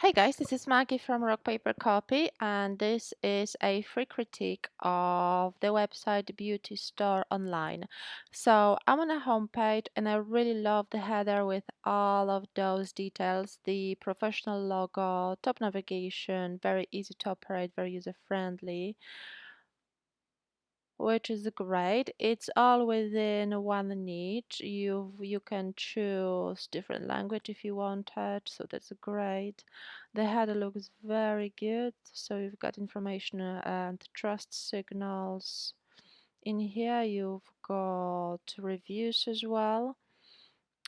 Hey guys, this is Maggie from Rock Paper Copy, and this is a free critique of the website Beauty Store Online. So I'm on a homepage and I really love the header with all of those details, the professional logo, top navigation, very easy to operate, very user friendly, which is great. It's all within one niche. You can choose different language if you want it, so that's great. The header looks very good, so you've got information and trust signals. In here you've got reviews as well,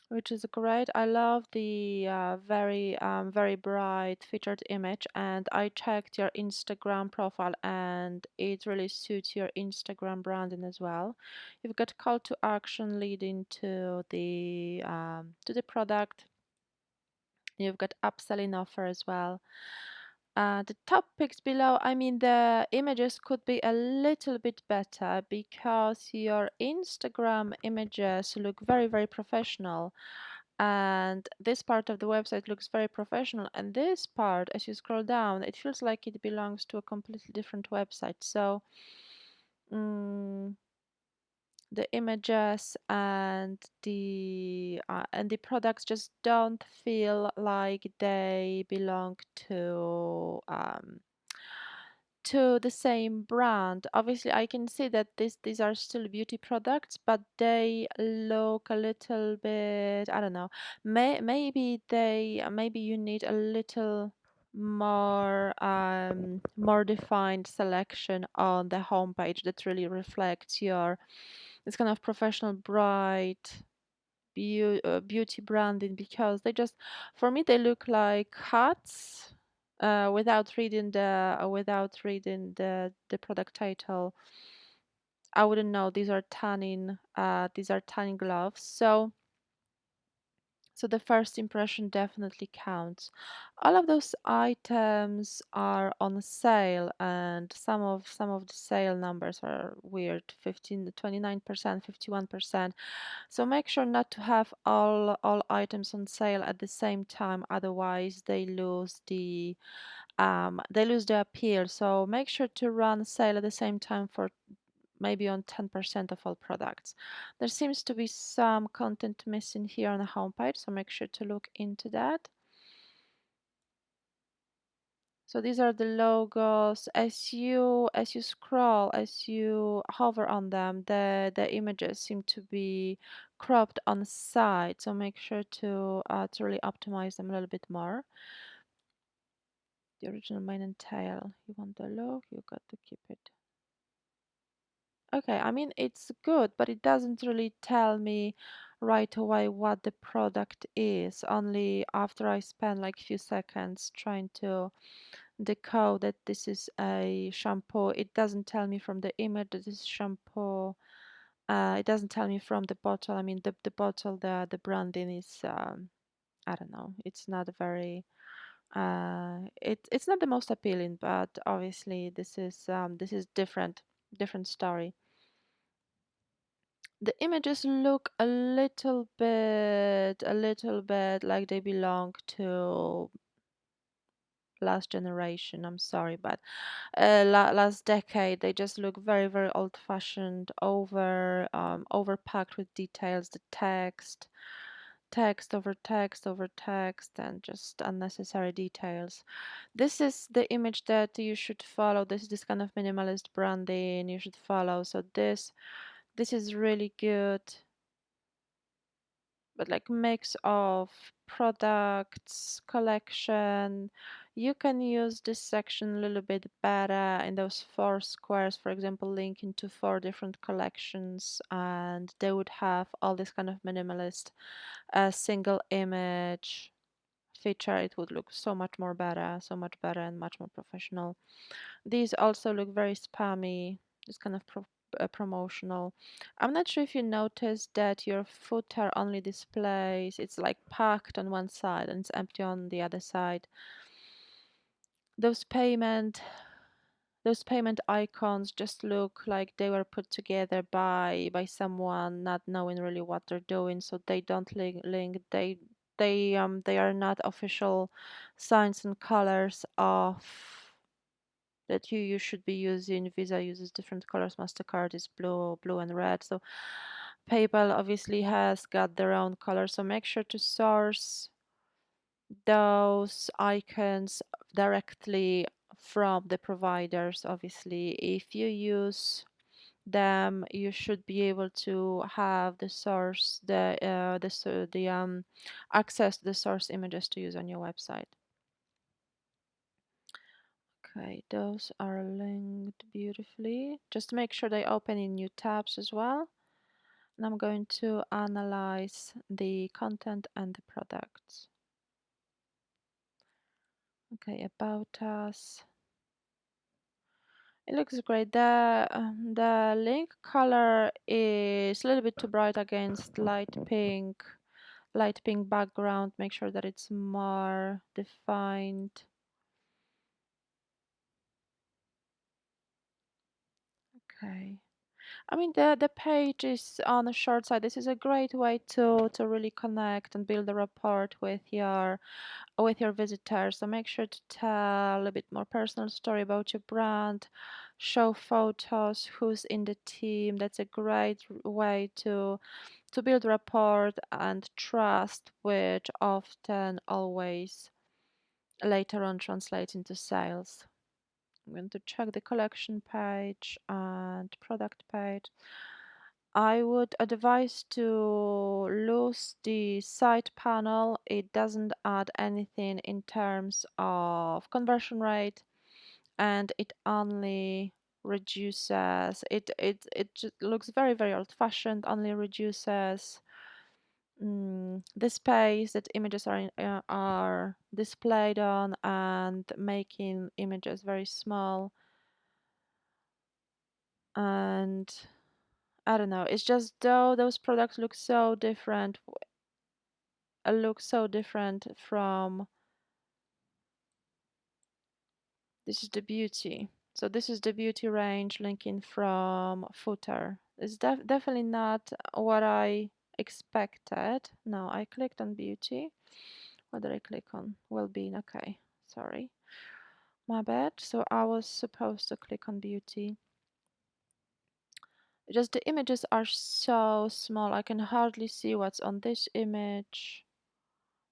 which is great. I love the very bright featured image, and I checked your Instagram profile and it really suits your Instagram branding as well. You've got call to action leading to the product. You've got upselling offer as well. The topics below, I mean, the images could be a little bit better because your Instagram images look very professional, and this part of the website looks very professional, and this part, as you scroll down, it feels like it belongs to a completely different website. So mm, the images and the products just don't feel like they belong to the same brand. Obviously, I can see that these are still beauty products, but they look a little bit, I don't know. Maybe you need a little more defined selection on the homepage that really reflects your this kind of professional bright beauty branding, because they just, for me, they look like hats without reading the product title. I wouldn't know. These are tanning gloves. So the first impression definitely counts. All of those items are on sale, and some of the sale numbers are weird. 15, 29%, 51%. So make sure not to have all items on sale at the same time, otherwise they lose the appeal. So make sure to run sale at the same time for maybe on 10% of all products. There seems to be some content missing here on the homepage, so make sure to look into that. So these are the logos. As you hover on them, the images seem to be cropped on the side. So make sure to really optimize them a little bit more. The original mane and tail. You want the look, you got to keep it. Okay, I mean, it's good, but it doesn't really tell me right away what the product is. Only after I spend like a few seconds trying to decode that this is a shampoo. It doesn't tell me from the image that this is shampoo. It doesn't tell me from the bottle. I mean, the bottle, the branding is, I don't know. It's not very. It's not the most appealing, but obviously this is different story. The images look a little bit like they belong to last generation. I'm sorry, but last decade. They just look very old-fashioned, overpacked with details. The text over text over text, and just unnecessary details. This is the image that you should follow. This is this kind of minimalist branding you should follow. So this is really good, but like mix of products collection. You can use this section a little bit better in those four squares, for example, link into four different collections, and they would have all this kind of minimalist single image feature. It would look so much more better, so much better and much more professional. These also look very spammy, this kind of promotional. I'm not sure if you noticed that your footer only displays, it's like packed on one side and it's empty on the other side. Those payment those payment icons just look like they were put together by someone not knowing really what they're doing, so they don't link. They they are not official signs and colors of that you should be using. Visa uses different colors. MasterCard is blue and red. So PayPal obviously has got their own color. So make sure to source those icons directly from the providers. Obviously, if you use them, you should be able to have the source, the access to the source images to use on your website. Okay, those are linked beautifully. Just make sure they open in new tabs as well. And I'm going to analyze the content and the products. Okay, about us. It looks great. The link color is a little bit too bright against light pink background. Make sure that it's more defined. Okay. I mean the page is on the short side. This is a great way to really connect and build a rapport with your visitors. So make sure to tell a little bit more personal story about your brand, show photos, who's in the team. That's a great way to build rapport and trust, which often always later on translates into sales. I'm going to check the collection page and product page. I would advise to lose the side panel. It doesn't add anything in terms of conversion rate, and it only reduces it just looks very old-fashioned, only reduces the space that images are displayed on and making images very small. And I don't know, it's just though those products look so different from this is the beauty. So this is the beauty range linking from footer. It's definitely not what I expected. No, I clicked on beauty. What did I click on? Well-being. Okay, sorry. My bad. So I was supposed to click on beauty. Just the images are so small. I can hardly see what's on this image.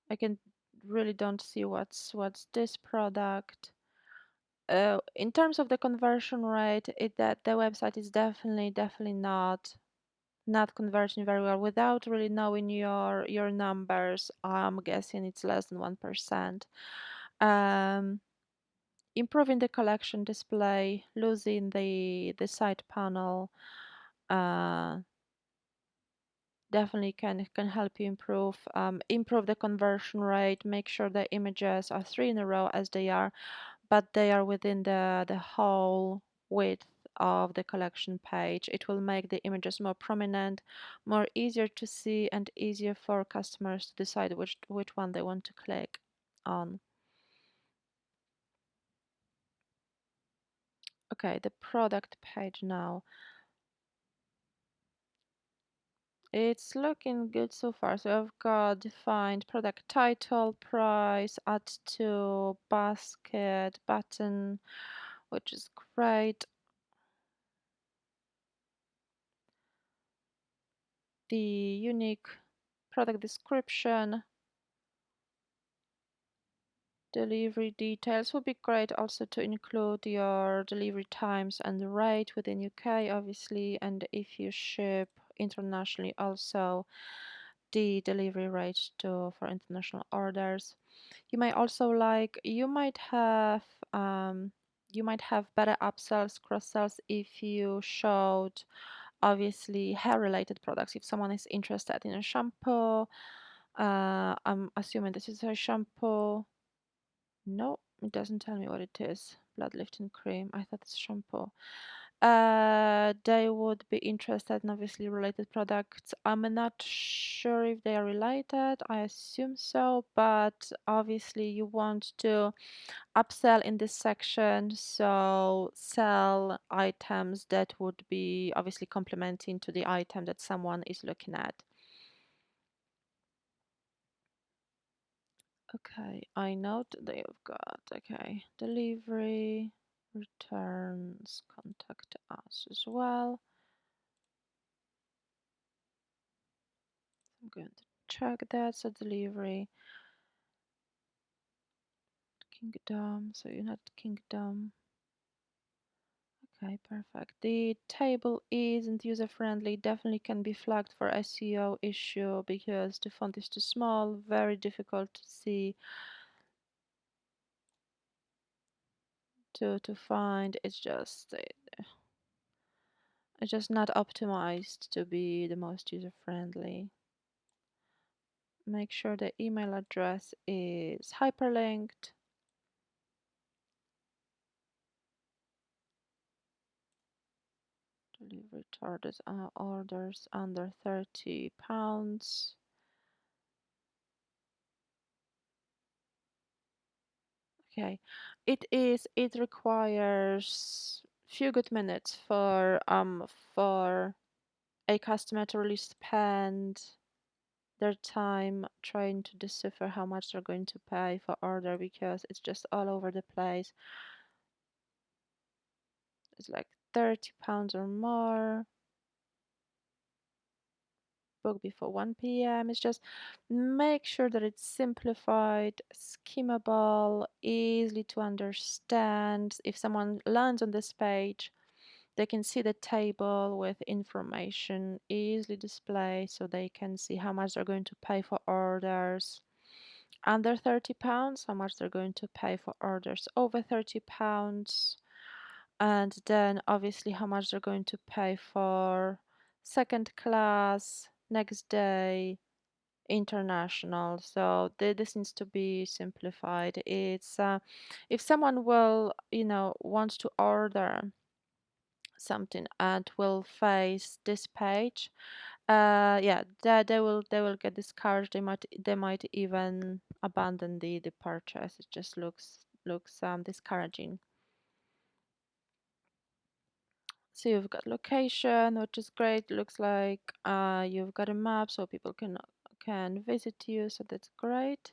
I can really don't see what's this product. In terms of the conversion rate, that the website is definitely not converting very well. Without really knowing your numbers, I'm guessing it's less than 1%. Improving the collection display, losing the side panel, uh, definitely can help you improve the conversion rate. Make sure the images are three in a row as they are, but they are within the whole width of the collection page. It will make the images more prominent, more easier to see, and easier for customers to decide which one they want to click on. Okay, the product page now. It's looking good so far. So I've got defined product title, price, add to, basket, button, which is great. The unique product description, delivery details would be great also to include your delivery times and the rate within UK, obviously, and if you ship internationally, also the delivery rate for international orders. You might also you might have better upsells, cross sells if you showed obviously hair related products. If someone is interested in a shampoo, I'm assuming this is a shampoo. No, it doesn't tell me what it is. Blood lifting cream. I thought it's shampoo. They would be interested in obviously related products. I'm not sure if they are related. I assume so, but obviously you want to upsell in this section, so sell items that would be obviously complementing to the item that someone is looking at. Okay, I note that you've got, okay, delivery, returns, contact us as well. I'm going to check that. So delivery, kingdom, so United Kingdom. Okay, perfect. The table isn't user-friendly, definitely can be flagged for SEO issue because the font is too small, very difficult to see, to find. It's just not optimized to be the most user-friendly. Make sure the email address is hyperlinked. Delivery charges orders under £30. Okay, it requires few good minutes for a customer to really spend their time trying to decipher how much they're going to pay for order because it's just all over the place. It's like £30 or more. Book before 1 p.m. It's just make sure that it's simplified, skimmable, easy to understand. If someone lands on this page, they can see the table with information easily displayed so they can see how much they're going to pay for orders under £30, how much they're going to pay for orders over £30, and then obviously how much they're going to pay for second class, next day, international. So this needs to be simplified. It's if someone will, wants to order something and will face this page, yeah, they will get discouraged. They might even abandon the purchase. It just looks discouraging. So you've got location, which is great. Looks like you've got a map so people can visit you, so that's great.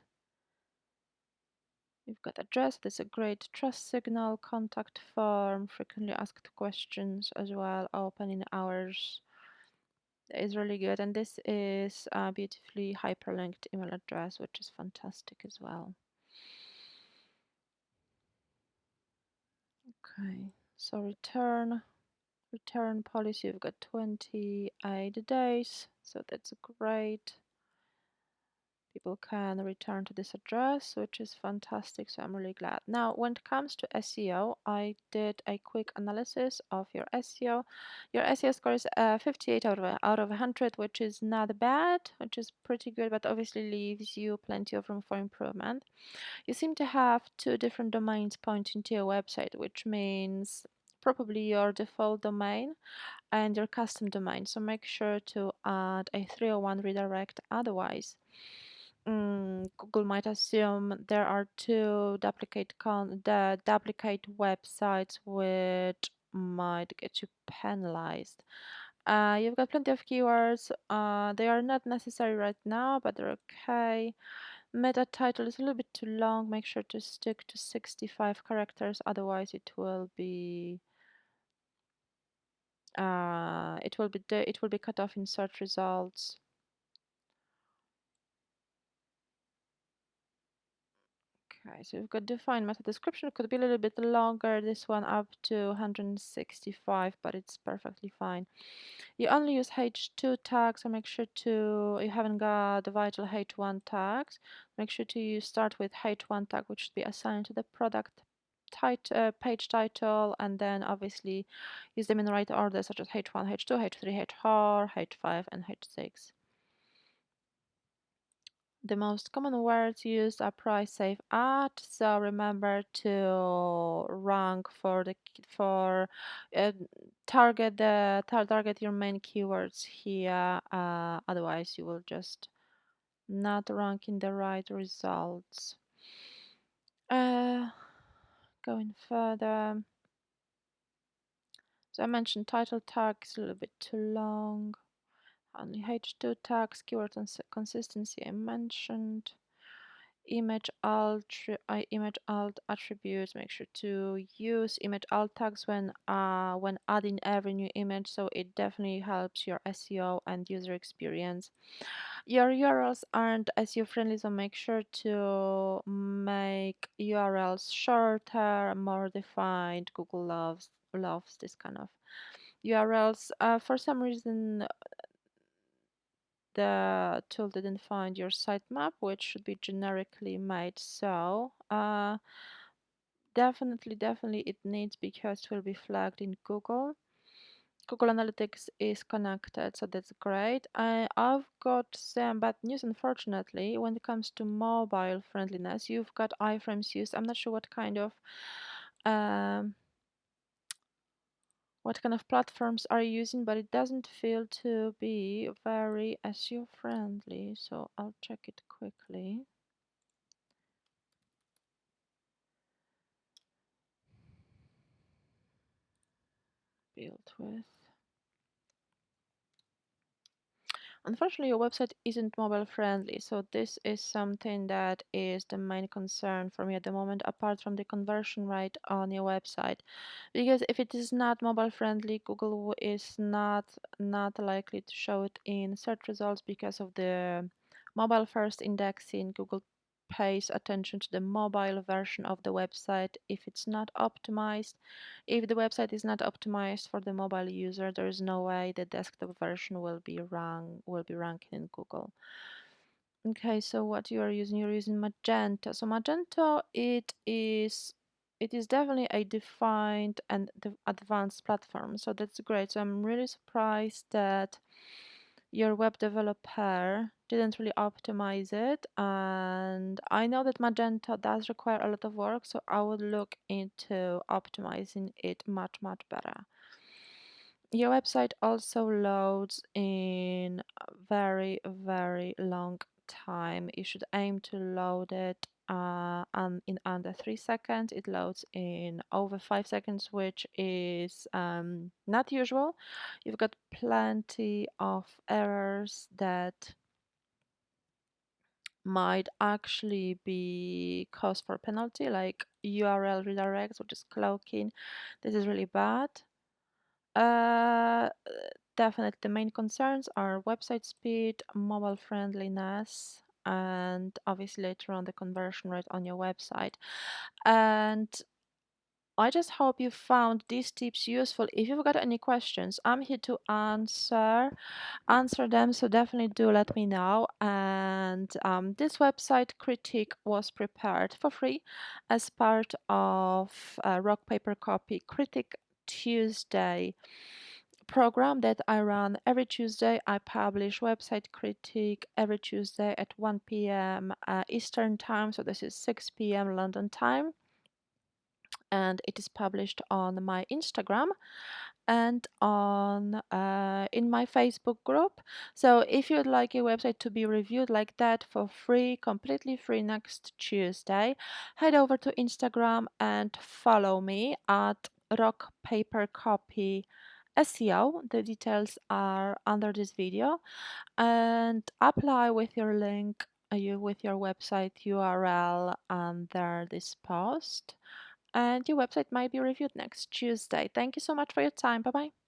You've got address, that's a great trust signal, contact form, frequently asked questions as well, opening hours. That is really good. And this is a beautifully hyperlinked email address, which is fantastic as well. Okay, so return policy, you've got 28 days, so that's great. People can return to this address, which is fantastic. So I'm really glad. Now, when it comes to SEO, I did a quick analysis of your SEO. Your SEO score is 58 out of 100, which is not bad, which is pretty good, but obviously leaves you plenty of room for improvement. You seem to have two different domains pointing to your website, which means probably your default domain and your custom domain. So make sure to add a 301 redirect, otherwise Google might assume there are two the duplicate websites, which might get you penalized. You've got plenty of keywords. They are not necessary right now, but they're okay. Meta title is a little bit too long. Make sure to stick to 65 characters, otherwise it will be cut off in search results. Okay, so we've got defined meta description. It could be a little bit longer, this one up to 165, but it's perfectly fine. You only use H2 tags, so make sure you haven't got the vital H1 tags. Make sure to start with H1 tag, which should be assigned to the product page title, and then obviously use them in the right order, such as H1, H2, H3, H4, H5, and H6. The most common words used are price, save, ad. So remember to rank for uh, target your main keywords here. Otherwise, you will just not rank in the right results. Going further. So I mentioned title tags a little bit too long. Only H2 tags, keyword consistency I mentioned. image alt attributes. Make sure to use image alt tags when adding every new image, so it definitely helps your SEO and user experience. Your URLs aren't SEO friendly, so make sure to make URLs shorter, more defined. Google loves this kind of URLs. For some reason, the tool didn't find your sitemap, which should be generically made. So definitely it needs, because it will be flagged in Google. Google Analytics is connected, so that's great. I've got some bad news, unfortunately, when it comes to mobile friendliness. You've got iframes used. I'm not sure um, what kind of platforms are you using, but it doesn't feel to be very SEO friendly. So I'll check it quickly. Built with. Unfortunately, your website isn't mobile friendly, so this is something that is the main concern for me at the moment, apart from the conversion rate on your website. Because if it is not mobile friendly, Google is not likely to show it in search results because of the mobile first indexing. Google pays attention to the mobile version of the website. If the website is not optimized for the mobile user, there is no way the desktop version will be ranking in Google. Okay, so what you are using? You're using Magento. So Magento, it is definitely a defined and advanced platform. So that's great. So I'm really surprised that your web developer didn't really optimize it. And I know that Magento does require a lot of work, so I would look into optimizing it much better. Your website also loads in a very long time. You should aim to load it in under 3 seconds. It loads in over 5 seconds, which is not usual. You've got plenty of errors that might actually be cause for penalty, like URL redirects, which is cloaking. This is really bad. Uh, Definitely, the main concerns are website speed, mobile friendliness, and obviously later on the conversion rate on your website. And I just hope you found these tips useful. If you've got any questions, I'm here to answer them. So definitely do let me know. And this website critique was prepared for free as part of Rock Paper Copy Critic Tuesday program that I run every Tuesday. I publish website critique every Tuesday at 1 p.m. Eastern time. So this is 6 p.m. London time. And it is published on my Instagram and on in my Facebook group. So if you'd like your website to be reviewed like that for free, completely free next Tuesday, head over to Instagram and follow me at Rock Paper Copy SEO. The details are under this video, and apply with your link, with your website URL under this post, and your website might be reviewed next Tuesday. Thank you so much for your time. Bye bye.